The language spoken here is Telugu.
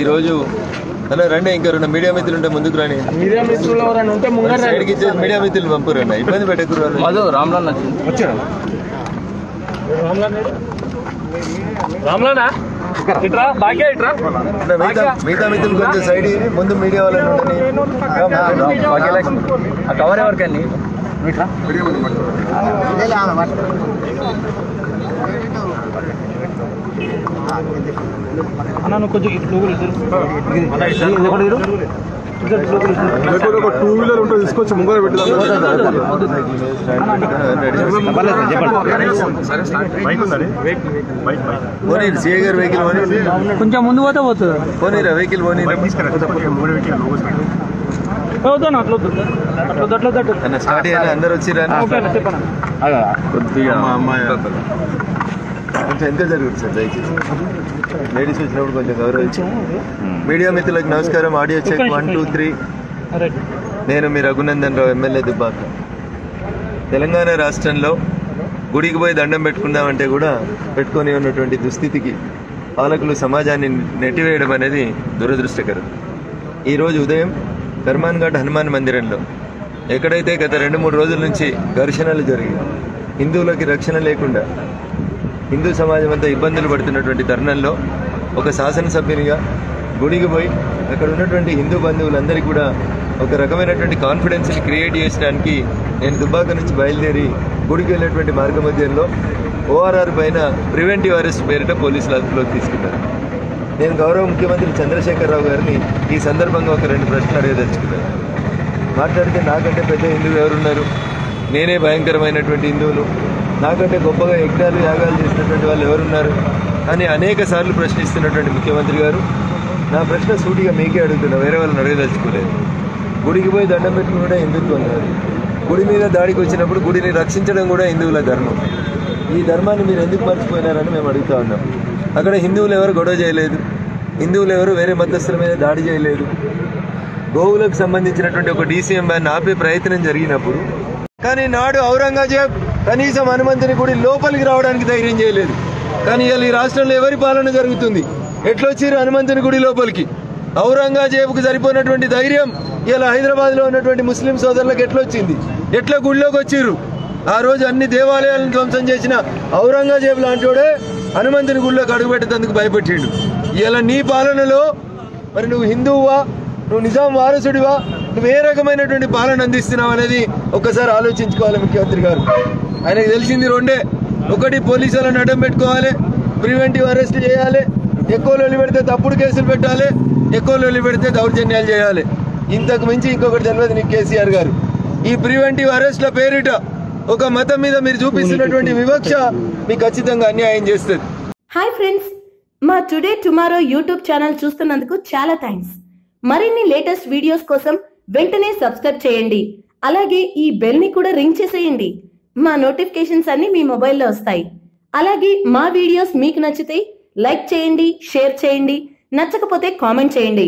ఈరోజు అన్న రండి, ఇంకా రెండు మీడియా మిత్రులు ఉంటే ముందుకు రాని. మీడియా మిత్రులు ఎవరైనా ఉంటే సైడ్కి ఇచ్చేసి మీడియా మిత్రులు పంపురండి, ఇబ్బంది పెట్టకూడదు. మిగతా మిత్రులు కొంచెం సైడ్ ముందు మీడియా వాళ్ళని కవర్ ఎవరికండి అన్న కొంచెం ఒక 2 వీలర్ ఉంటే తీసుకొచ్చి ముంగర పెట్టుదాం. సిఏ గారు వెహికల్ కొంచెం ముందు పోతే పోతుంది. పోనీరా వెహికల్ పోనీరా స్టార్ట్ అయ్యారా? అందరు వచ్చిరా? కొద్దిగా మా అమ్మాయి కొంచెం ఎంత జరుగుతుంది సార్, దయచేసి లేడీస్ వచ్చినప్పుడు కొంచెం గౌరవించి. మీడియా మిత్రులకు నమస్కారం. Audio check 1 2 3. నేను మీ రఘునందన్ రావు, ఎమ్మెల్యే దుబ్బాక. తెలంగాణ రాష్ట్రంలో గుడికి పోయి దండం పెట్టుకుందామంటే కూడా పెట్టుకొని ఉన్నటువంటి దుస్థితికి పాలకులు సమాజాన్ని నెట్టివేయడం అనేది దురదృష్టకరం. ఈరోజు ఉదయం కర్మాన్ ఘాట్ హనుమాన్ మందిరంలో ఎక్కడైతే గత 2-3 రోజుల నుంచి ఘర్షణలు జరిగి హిందువులకి రక్షణ లేకుండా హిందూ సమాజం అంతా ఇబ్బందులు పడుతున్నటువంటి తరుణంలో ఒక శాసనసభ్యునిగా గుడికి పోయి అక్కడ ఉన్నటువంటి హిందూ బంధువులందరికీ కూడా ఒక రకమైనటువంటి కాన్ఫిడెన్స్ని క్రియేట్ చేయడానికి నేను దుబ్బాక నుంచి బయలుదేరి గుడికి వెళ్ళేటువంటి మార్గ మధ్యంలో ORR పైన ప్రివెంటివ్ అరెస్ట్ పేరిట పోలీసులు అదుపులోకి తీసుకున్నారు. నేను గౌరవ ముఖ్యమంత్రి చంద్రశేఖరరావు గారిని ఈ సందర్భంగా ఒక 2 ప్రశ్నలు అడగదలుచుకున్నాను. మాట్లాడితే నాకంటే పెద్ద హిందువులు ఎవరున్నారు, నేనే భయంకరమైనటువంటి హిందువులు, నాకంటే గొప్పగా యజ్ఞాలు యాగాలు చేసినటువంటి వాళ్ళు ఎవరున్నారు అని అనేక సార్లు ప్రశ్నిస్తున్నటువంటి ముఖ్యమంత్రి గారు, నా ప్రశ్న సూటిగా మీకే అడుగుతున్నా, వేరే వాళ్ళని అడగదలుచుకోలేదు. గుడికి పోయి దండం పెట్టుకుని కూడా హిందుత్వం కాదు. గుడి మీద దాడికి వచ్చినప్పుడు గుడిని రక్షించడం కూడా హిందువుల ధర్మం. ఈ ధర్మాన్ని మీరు ఎందుకు మర్చిపోయినారని మేము అడుగుతా ఉన్నాం. అక్కడ హిందువులు ఎవరు గొడవ చేయలేదు, హిందువులు ఎవరు వేరే మతస్థుల మీద దాడి చేయలేదు. గోవులకు సంబంధించినటువంటి ఒక DCM బ్యాన్ ఆపే ప్రయత్నం జరిగినప్పుడు కానీ నాడు ఔరంగజేబ్ కనీసం హనుమంతుని గుడి లోపలికి రావడానికి ధైర్యం చేయలేదు. కానీ ఇలా ఈ రాష్ట్రంలో ఎవరి పాలన జరుగుతుంది? ఎట్లొచ్చిర్రు హనుమంతుని గుడి లోపలికి? ఔరంగజేబుకు సరిపోయినటువంటి ధైర్యం ఇలా హైదరాబాద్లో ఉన్నటువంటి ముస్లిం సోదరులకు ఎట్లొచ్చింది? ఎట్లా గుడిలోకి వచ్చిర్రు? ఆ రోజు అన్ని దేవాలయాలను ధ్వంసం చేసిన ఔరంగజేబు లాంటివాడే హనుమంతుని గుడిలోకి అడుగుపెట్టేందుకు భయపెట్టిండు. ఇలా నీ పాలనలో మరి నువ్వు హిందువువా, నువ్వు నిజాం వారసుడివా, నువ్వు ఏ రకమైనటువంటి పాలన అందిస్తున్నావు అనేది ఒక్కసారి ఆలోచించుకోవాలి ముఖ్యమంత్రి గారు. ఆయనకు తెలిసింది 2: ఒకటి పోలీసులను అడ్డం పెట్టుకోవాలి, ప్రివెంటివ్ అరెస్ట్ చేయాలి, ఎక్కువ లొల్లి పెడితే తప్పుడు కేసులు పెట్టాలి, ఎక్కువ లొల్లి పెడితే దౌర్జన్యాలు చేయాలి. ఇంతకు మించి ఇంకొకటి తెలియదు నీకు కేసీఆర్ గారు. ఈ ప్రివెంటివ్ అరెస్ట్ల పేరిట ఒక మతం మీద మీరు చూపిస్తున్నటువంటి వివక్ష మీకు ఖచ్చితంగా అన్యాయం చేస్తుంది. హాయ్ ఫ్రెండ్స్, మా టుడే టుమారో యూట్యూబ్ ఛానల్ చూస్తున్నందుకు చాలా థ్యాంక్స్. మరిన్ని లేటెస్ట్ వీడియోస్ కోసం వెంటనే సబ్స్క్రైబ్ చేయండి. అలాగే ఈ బెల్ ని కూడా రింగ్ చేసేయండి. మా నోటిఫికేషన్స్ అన్ని మీ మొబైల్లో వస్తాయి. అలాగే మా వీడియోస్ మీకు నచ్చితే లైక్ చేయండి, షేర్ చేయండి, నచ్చకపోతే కామెంట్ చేయండి.